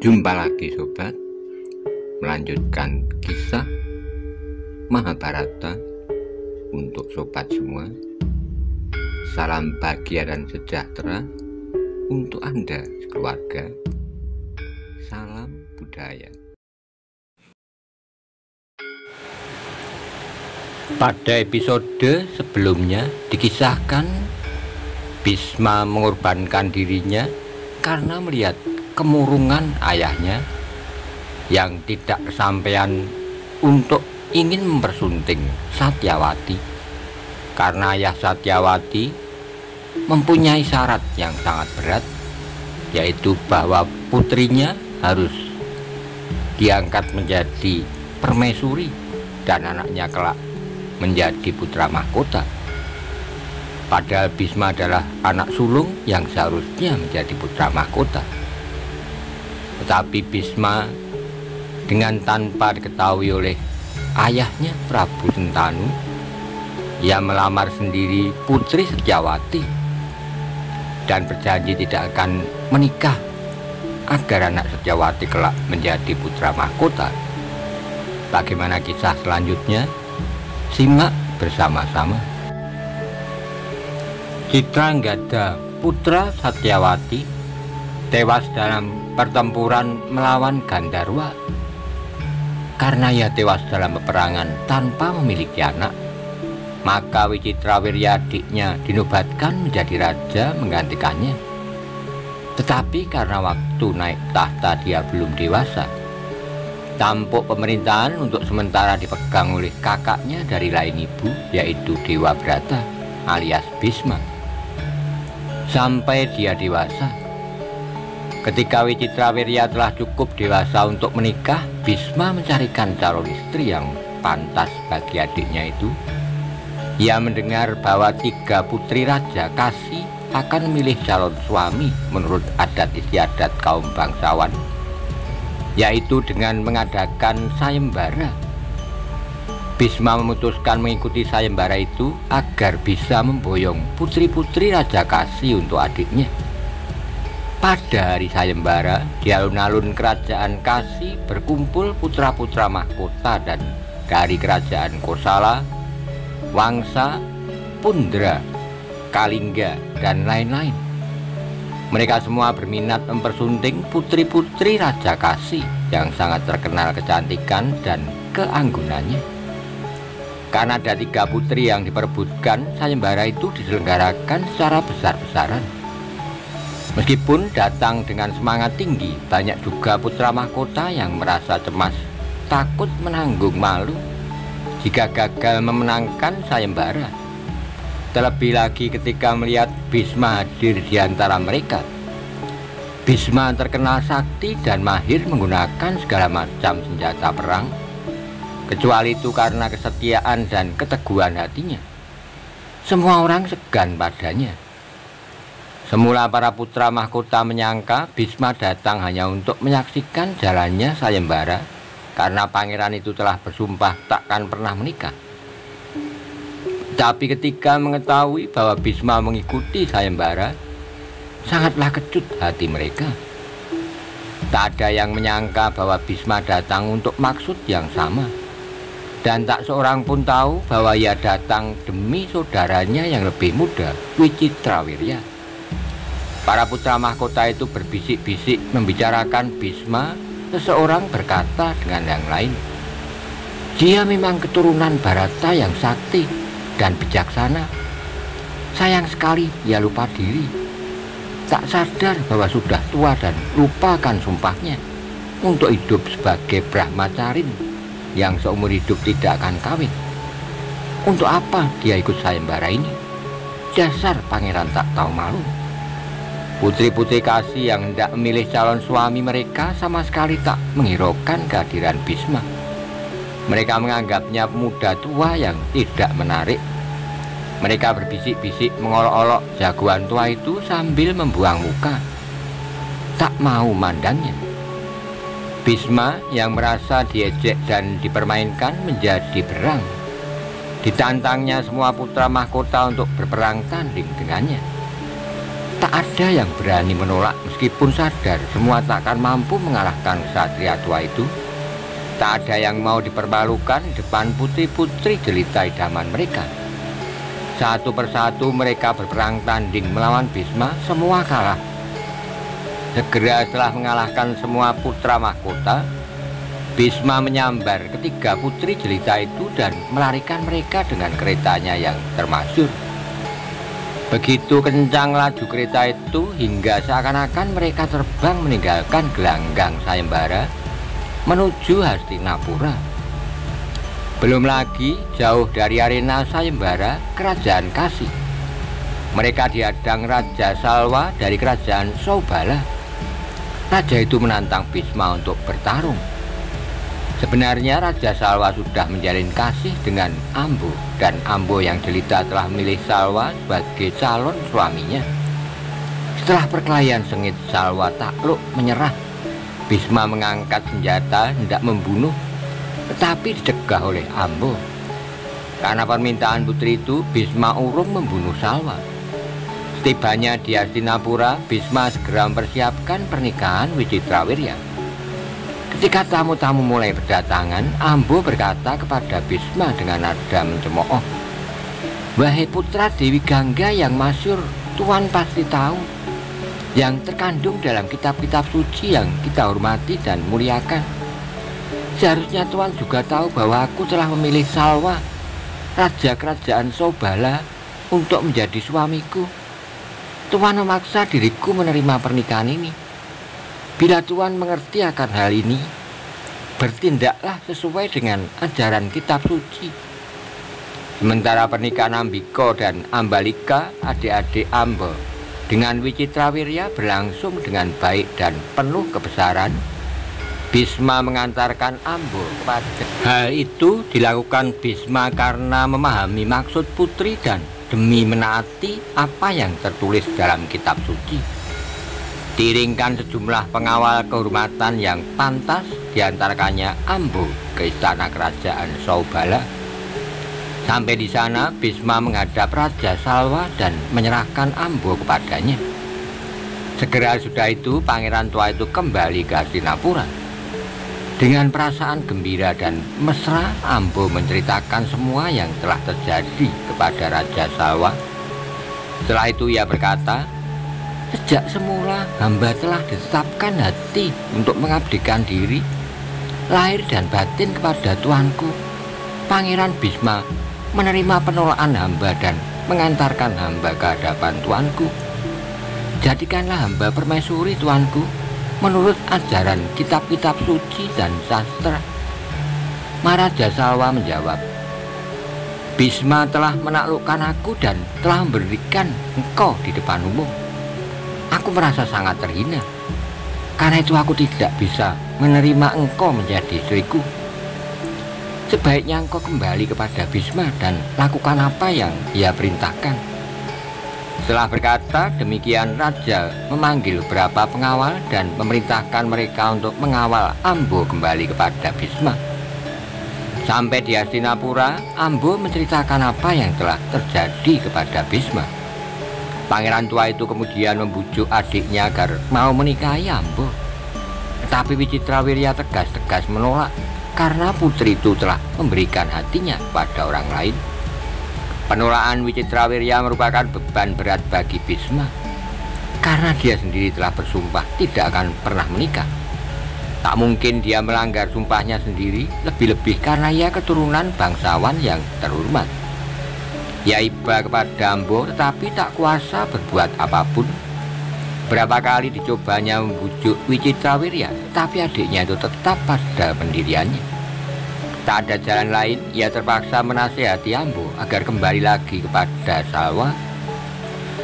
Jumpa lagi sobat, melanjutkan kisah Mahabharata untuk sobat semua. Salam bahagia dan sejahtera untuk Anda sekeluarga. Salam budaya. Pada episode sebelumnya dikisahkan Bisma mengorbankan dirinya karena melihat kemurungan ayahnya yang tidak kesampaian untuk ingin mempersunting Satyawati, karena ayah Satyawati mempunyai syarat yang sangat berat, yaitu bahwa putrinya harus diangkat menjadi permaisuri dan anaknya kelak menjadi putra mahkota. Padahal Bisma adalah anak sulung yang seharusnya menjadi putra mahkota. Tetapi Bisma dengan tanpa diketahui oleh ayahnya Prabu Sentanu, ia melamar sendiri putri Satyawati dan berjanji tidak akan menikah agar anak Satyawati kelak menjadi putra mahkota. Bagaimana kisah selanjutnya? Simak bersama-sama. Citraanggada putra Satyawati tewas dalam pertempuran melawan Gandharwa. Karena ia tewas dalam peperangan tanpa memiliki anak, maka Wicitrawirya adiknya dinobatkan menjadi raja menggantikannya. Tetapi karena waktu naik tahta dia belum dewasa, tampuk pemerintahan untuk sementara dipegang oleh kakaknya dari lain ibu, yaitu Dewa Brata alias Bisma. Sampai dia dewasa, ketika Wicitrawirya telah cukup dewasa untuk menikah, Bisma mencarikan calon istri yang pantas bagi adiknya itu. Ia mendengar bahwa 3 putri raja Kasi akan memilih calon suami menurut adat istiadat kaum bangsawan, yaitu dengan mengadakan sayembara. Bisma memutuskan mengikuti sayembara itu agar bisa memboyong putri-putri raja Kasi untuk adiknya. Pada hari sayembara, di alun-alun kerajaan Kasi berkumpul putra-putra mahkota dan dari kerajaan Kosala, Wangsa, Pundra, Kalingga, dan lain-lain. Mereka semua berminat mempersunting putri-putri raja Kasi yang sangat terkenal kecantikan dan keanggunannya. Karena ada 3 putri yang diperebutkan, sayembara itu diselenggarakan secara besar-besaran. Meskipun datang dengan semangat tinggi, banyak juga putra mahkota yang merasa cemas, takut menanggung malu jika gagal memenangkan sayembara. Terlebih lagi ketika melihat Bisma hadir di antara mereka. Bisma terkenal sakti dan mahir menggunakan segala macam senjata perang. Kecuali itu karena kesetiaan dan keteguhan hatinya, semua orang segan padanya. Semula para putra mahkota menyangka Bisma datang hanya untuk menyaksikan jalannya sayembara, karena pangeran itu telah bersumpah takkan pernah menikah. Tapi ketika mengetahui bahwa Bisma mengikuti sayembara, sangatlah kecut hati mereka. Tak ada yang menyangka bahwa Bisma datang untuk maksud yang sama, dan tak seorang pun tahu bahwa ia datang demi saudaranya yang lebih muda, Wicitrawirya. Para putra mahkota itu berbisik-bisik membicarakan Bisma. Seseorang berkata dengan yang lain, "Dia memang keturunan Bharata yang sakti dan bijaksana. Sayang sekali ia lupa diri. Tak sadar bahwa sudah tua dan lupakan sumpahnya untuk hidup sebagai Brahmacarin yang seumur hidup tidak akan kawin. Untuk apa dia ikut sayembara ini? Dasar pangeran tak tahu malu." Putri-putri Kasi yang hendak memilih calon suami mereka sama sekali tak menghiraukan kehadiran Bisma. Mereka menganggapnya pemuda tua yang tidak menarik. Mereka berbisik-bisik mengolok-olok jagoan tua itu sambil membuang muka, tak mau mandangnya. Bisma yang merasa diejek dan dipermainkan menjadi berang. Ditantangnya semua putra mahkota untuk berperang tanding dengannya. Tak ada yang berani menolak meskipun sadar semua takkan mampu mengalahkan ksatria tua itu. Tak ada yang mau dipermalukan di depan putri-putri jelita idaman mereka. Satu persatu mereka berperang tanding melawan Bisma, semua kalah. Segera setelah mengalahkan semua putra mahkota, Bisma menyambar ketiga putri jelita itu dan melarikan mereka dengan keretanya yang termasyhur. Begitu kencang laju kereta itu hingga seakan-akan mereka terbang meninggalkan gelanggang sayembara menuju Hastinapura. Belum lagi jauh dari arena sayembara kerajaan Kasih, mereka dihadang Raja Salwa dari kerajaan Saubala. Raja itu menantang Bisma untuk bertarung. Sebenarnya Raja Salwa sudah menjalin kasih dengan Ambo, dan Ambo yang jelita telah memilih Salwa sebagai calon suaminya. Setelah perkelahian sengit, Salwa takluk menyerah. Bisma mengangkat senjata hendak membunuh, tetapi dicegah oleh Ambo. Karena permintaan putri itu, Bisma urung membunuh Salwa. Setibanya di Hastinapura, Bisma segera mempersiapkan pernikahan Wicitrawirya. Ketika tamu-tamu mulai berdatangan, Ambo berkata kepada Bisma dengan nada mencemooh, "Wahai putra Dewi Gangga yang masyhur, Tuan pasti tahu yang terkandung dalam kitab-kitab suci yang kita hormati dan muliakan. Seharusnya Tuan juga tahu bahwa aku telah memilih Salwa, Raja Kerajaan Saubala, untuk menjadi suamiku. Tuan memaksa diriku menerima pernikahan ini. Bila Tuan mengerti akan hal ini, bertindaklah sesuai dengan ajaran kitab suci." Sementara pernikahan Ambiko dan Ambalika, adik-adik Ambo, dengan Wicitrawirya berlangsung dengan baik dan penuh kebesaran, Bisma mengantarkan Ambo kepada. Hal itu dilakukan Bisma karena memahami maksud putri dan demi menaati apa yang tertulis dalam kitab suci. Diiringkan sejumlah pengawal kehormatan yang pantas, diantarkannya Ambo ke istana kerajaan Saubala. Sampai di sana, Bisma menghadap Raja Salwa dan menyerahkan Ambo kepadanya. Segera sudah itu, pangeran tua itu kembali ke Hastinapura. Dengan perasaan gembira dan mesra, Ambo menceritakan semua yang telah terjadi kepada Raja Salwa. Setelah itu ia berkata, "Sejak semula hamba telah ditetapkan hati untuk mengabdikan diri, lahir dan batin kepada tuanku. Pangeran Bisma menerima penolakan hamba dan mengantarkan hamba ke hadapan tuanku. Jadikanlah hamba permaisuri tuanku menurut ajaran kitab-kitab suci dan sastra." Maharaja Salwa menjawab, "Bisma telah menaklukkan aku dan telah memberikan engkau di depan umum. Aku merasa sangat terhina. Karena itu aku tidak bisa menerima engkau menjadi istriku. Sebaiknya engkau kembali kepada Bisma dan lakukan apa yang ia perintahkan." Setelah berkata demikian, Raja memanggil beberapa pengawal dan memerintahkan mereka untuk mengawal Ambo kembali kepada Bisma. Sampai di Hastinapura, Ambo menceritakan apa yang telah terjadi kepada Bisma. Pangeran tua itu kemudian membujuk adiknya agar mau menikahi Ambo. Tetapi Wicitrawirya tegas-tegas menolak karena putri itu telah memberikan hatinya pada orang lain. Penolakan Wicitrawirya merupakan beban berat bagi Bisma karena dia sendiri telah bersumpah tidak akan pernah menikah. Tak mungkin dia melanggar sumpahnya sendiri, lebih-lebih karena ia keturunan bangsawan yang terhormat. Ia iba kepada Ambo tetapi tak kuasa berbuat apapun. Berapa kali dicobanya membujuk Wicitrawirya, tapi adiknya itu tetap pada pendiriannya. Tak ada jalan lain, ia terpaksa menasihati Ambo agar kembali lagi kepada Salwa.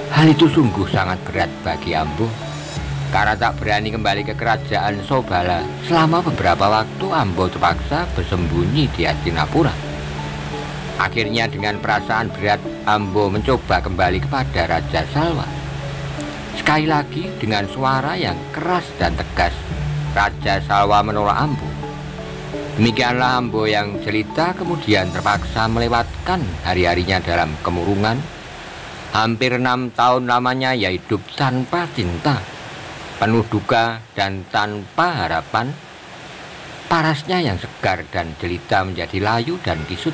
Hal itu sungguh sangat berat bagi Ambo, karena tak berani kembali ke kerajaan Saubala. Selama beberapa waktu Ambo terpaksa bersembunyi di Hastinapura. Akhirnya dengan perasaan berat, Ambo mencoba kembali kepada Raja Salwa. Sekali lagi dengan suara yang keras dan tegas, Raja Salwa menolak Ambo. Demikianlah Ambo yang jelita kemudian terpaksa melewatkan hari-harinya dalam kemurungan. Hampir 6 tahun lamanya ia hidup tanpa cinta, penuh duka dan tanpa harapan. Parasnya yang segar dan jelita menjadi layu dan kisut.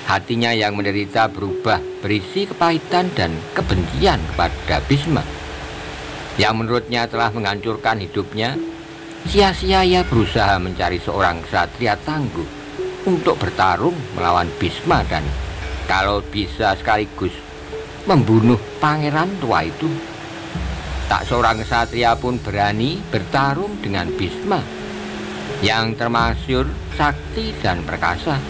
Hatinya yang menderita berubah berisi kepahitan dan kebencian kepada Bisma, yang menurutnya telah menghancurkan hidupnya. Sia-sia ia berusaha mencari seorang ksatria tangguh untuk bertarung melawan Bisma dan kalau bisa sekaligus membunuh pangeran tua itu. Tak seorang ksatria pun berani bertarung dengan Bisma yang termasyhur sakti dan perkasa.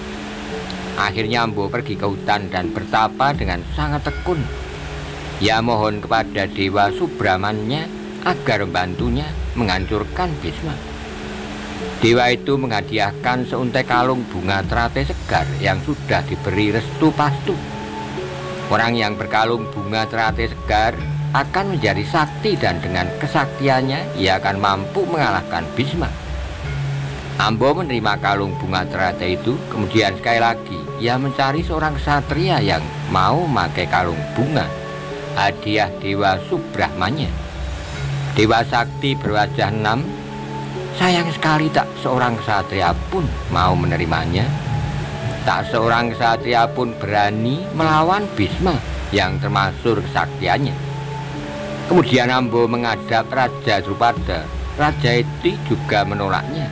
Akhirnya Ambo pergi ke hutan dan bertapa dengan sangat tekun. Ia mohon kepada Dewa Subramanya agar membantunya menghancurkan Bisma. Dewa itu menghadiahkan seuntai kalung bunga teratai segar yang sudah diberi restu pastu. Orang yang berkalung bunga teratai segar akan menjadi sakti dan dengan kesaktiannya ia akan mampu mengalahkan Bisma. Ambo menerima kalung bunga teratai itu. Kemudian sekali lagi ia mencari seorang ksatria yang mau memakai kalung bunga, hadiah Dewa Subramanya. Dewa sakti berwajah 6. Sayang sekali tak seorang ksatria pun mau menerimanya. Tak seorang ksatria pun berani melawan Bisma yang termasyhur kesaktiannya. Kemudian Ambo menghadap Raja Drupada. Raja itu juga menolaknya.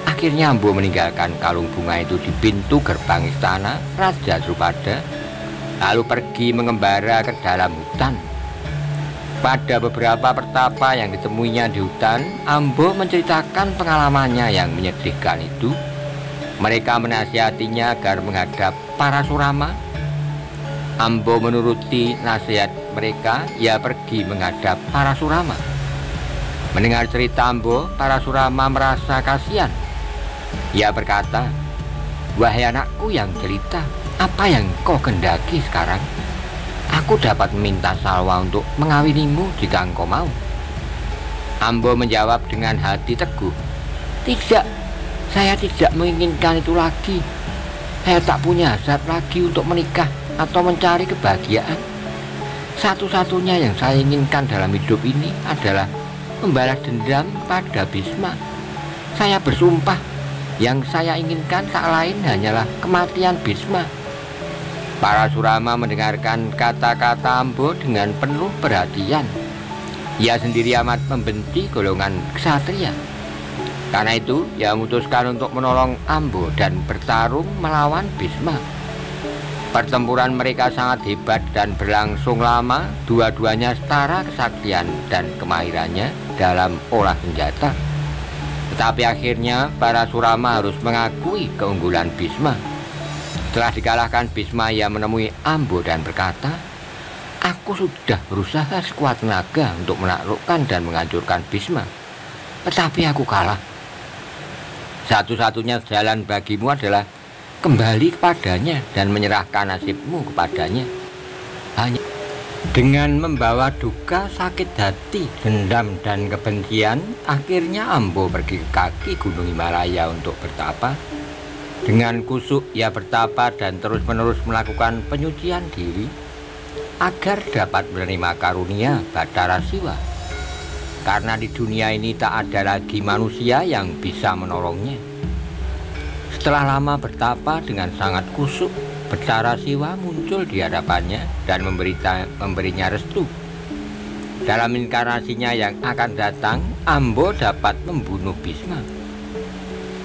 Akhirnya Ambo meninggalkan kalung bunga itu di pintu gerbang istana Raja Drupada, lalu pergi mengembara ke dalam hutan. Pada beberapa pertapa yang ditemuinya di hutan, Ambo menceritakan pengalamannya yang menyedihkan itu. Mereka menasihatinya agar menghadap Parasurama. Ambo menuruti nasihat mereka. Ia pergi menghadap Parasurama. Mendengar cerita Ambo, Parasurama merasa kasihan. Ia berkata, "Wahai anakku yang jelita, apa yang kau kendaki sekarang? Aku dapat meminta Salwa untuk mengawinimu jika engkau mau." Ambo menjawab dengan hati teguh, "Tidak, saya tidak menginginkan itu lagi. Saya tak punya hasrat lagi untuk menikah atau mencari kebahagiaan. Satu-satunya yang saya inginkan dalam hidup ini adalah membalas dendam pada Bisma. Saya bersumpah, yang saya inginkan tak lain hanyalah kematian Bisma." Parasurama mendengarkan kata-kata Ambo dengan penuh perhatian. Ia sendiri amat membenci golongan ksatria. Karena itu, ia memutuskan untuk menolong Ambo dan bertarung melawan Bisma. Pertempuran mereka sangat hebat dan berlangsung lama. Dua-duanya setara kesaktian dan kemahirannya dalam olah senjata. Tetapi akhirnya Parasurama harus mengakui keunggulan Bisma. Setelah dikalahkan Bisma, ia menemui Ambo dan berkata, "Aku sudah berusaha sekuat tenaga untuk menaklukkan dan menghancurkan Bisma, tetapi aku kalah. Satu-satunya jalan bagimu adalah kembali kepadanya dan menyerahkan nasibmu kepadanya." Hanya dengan membawa duka, sakit hati, dendam, dan kebencian, akhirnya Ambo pergi ke kaki Gunung Himalaya untuk bertapa. Dengan kusuk ia bertapa dan terus-menerus melakukan penyucian diri agar dapat menerima karunia Bathara Siwa. Karena di dunia ini tak ada lagi manusia yang bisa menolongnya. Setelah lama bertapa dengan sangat kusuk, Bathara Siwa muncul di hadapannya dan memberinya restu. Dalam inkarnasinya yang akan datang, Ambo dapat membunuh Bisma.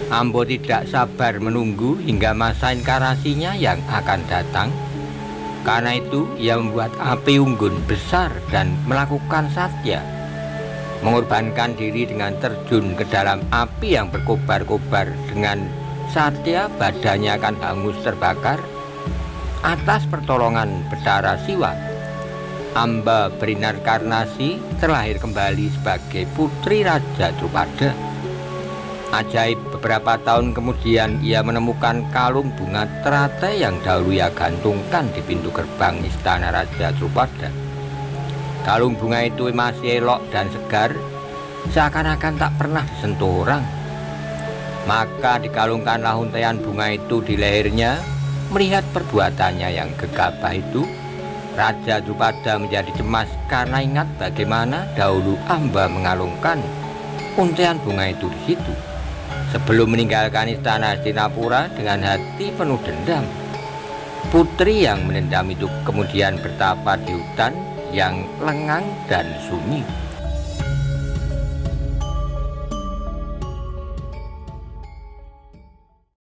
Ambo tidak sabar menunggu hingga masa inkarnasinya yang akan datang. Karena itu, ia membuat api unggun besar dan melakukan satya, mengorbankan diri dengan terjun ke dalam api yang berkobar-kobar. Dengan satya, badannya akan hangus terbakar. Atas pertolongan Bathara Siwa, Amba berinkarnasi terlahir kembali sebagai putri Raja Drupada. Ajaib, beberapa tahun kemudian ia menemukan kalung bunga teratai yang dahulu ia gantungkan di pintu gerbang istana Raja Drupada. Kalung bunga itu masih elok dan segar, seakan-akan tak pernah disentuh orang. Maka dikalungkanlah untaian bunga itu di lehernya. Melihat perbuatannya yang gegabah itu, Raja Drupada menjadi cemas karena ingat bagaimana dahulu Amba mengalungkan untaian bunga itu di situ sebelum meninggalkan istana Hastinapura dengan hati penuh dendam. Putri yang menendam itu kemudian bertapa di hutan yang lengang dan sunyi.